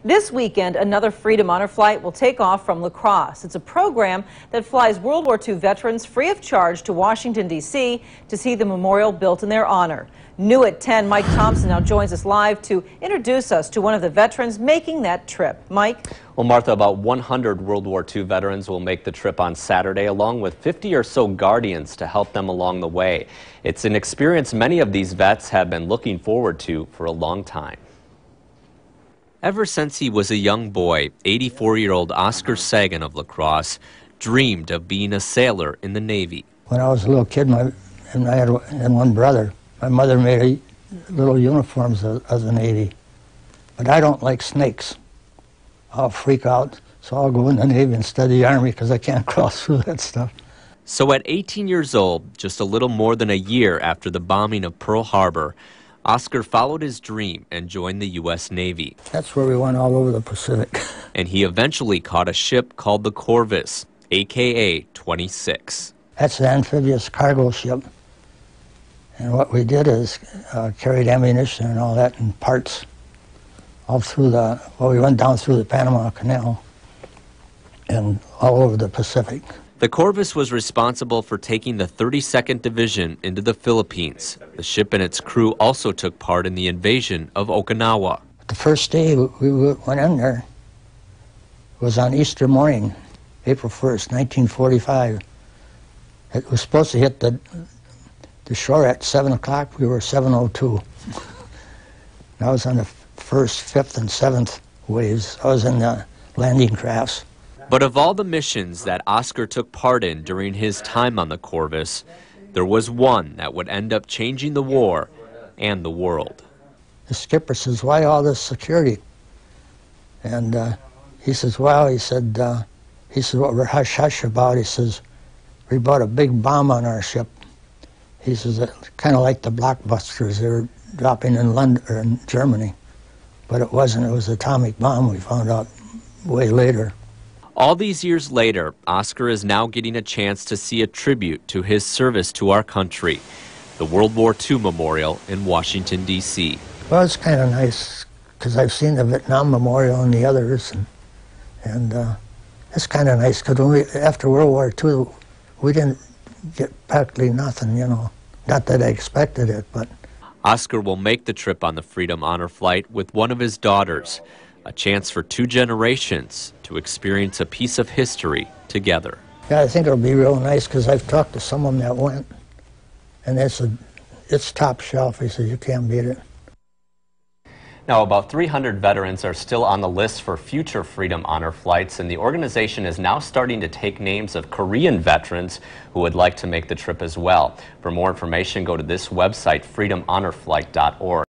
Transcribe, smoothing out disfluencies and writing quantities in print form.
This weekend, another Freedom Honor flight will take off from La Crosse. It's a program that flies World War II veterans free of charge to Washington, D.C. to see the memorial built in their honor. New at 10, Mike Thompson now joins us live to introduce us to one of the veterans making that trip. Mike? Well, Martha, about 100 World War II veterans will make the trip on Saturday, along with 50 or so guardians to help them along the way. It's an experience many of these vets have been looking forward to for a long time. Ever since he was a young boy, 84-year-old Oscar Sagan of La Crosse dreamed of being a sailor in the Navy. When I was a little kid, I had one brother. My mother made little uniforms of the Navy. But I don't like snakes. I'll freak out, so I'll go in the Navy instead of the Army because I can't cross through that stuff. So at 18 years old, just a little more than a year after the bombing of Pearl Harbor, Oscar followed his dream and joined the U.S. Navy. That's where we went all over the Pacific. And he eventually caught a ship called the Corvus, a.k.a. 26. That's an amphibious cargo ship. And what we did is carried ammunition and all that and parts all through we went down through the Panama Canal and all over the Pacific. The Corvus was responsible for taking the 32nd Division into the Philippines. The ship and its crew also took part in the invasion of Okinawa. The first day we went in there was on Easter morning, April 1st, 1945. It was supposed to hit the shore at 7 o'clock. We were 7:02. I was on the 1st, 5th, and 7th waves. I was in the landing crafts. But of all the missions that Oscar took part in during his time on the Corvus, there was one that would end up changing the war and the world. The skipper says, "Why all this security?" And he says, "Well," he said, "what we're hush-hush about," he says, "we bought a big bomb on our ship." He says, kind of like the blockbusters they were dropping in London or in Germany. But it wasn't. It was an atomic bomb, we found out way later. All these years later, Oscar is now getting a chance to see a tribute to his service to our country, the World War II Memorial in Washington, D.C. Well, it's kind of nice because I've seen the Vietnam Memorial and the others, and it's kind of nice because after World War II, we didn't get practically nothing, you know. Not that I expected it, but... Oscar will make the trip on the Freedom Honor flight with one of his daughters, a chance for 2 generations to experience a piece of history together. Yeah, I think it'll be real nice because I've talked to some of them that went, and they said, it's top shelf. He said, you can't beat it. Now, about 300 veterans are still on the list for future Freedom Honor flights, and the organization is now starting to take names of Korean veterans who would like to make the trip as well. For more information, go to this website, freedomhonorflight.org.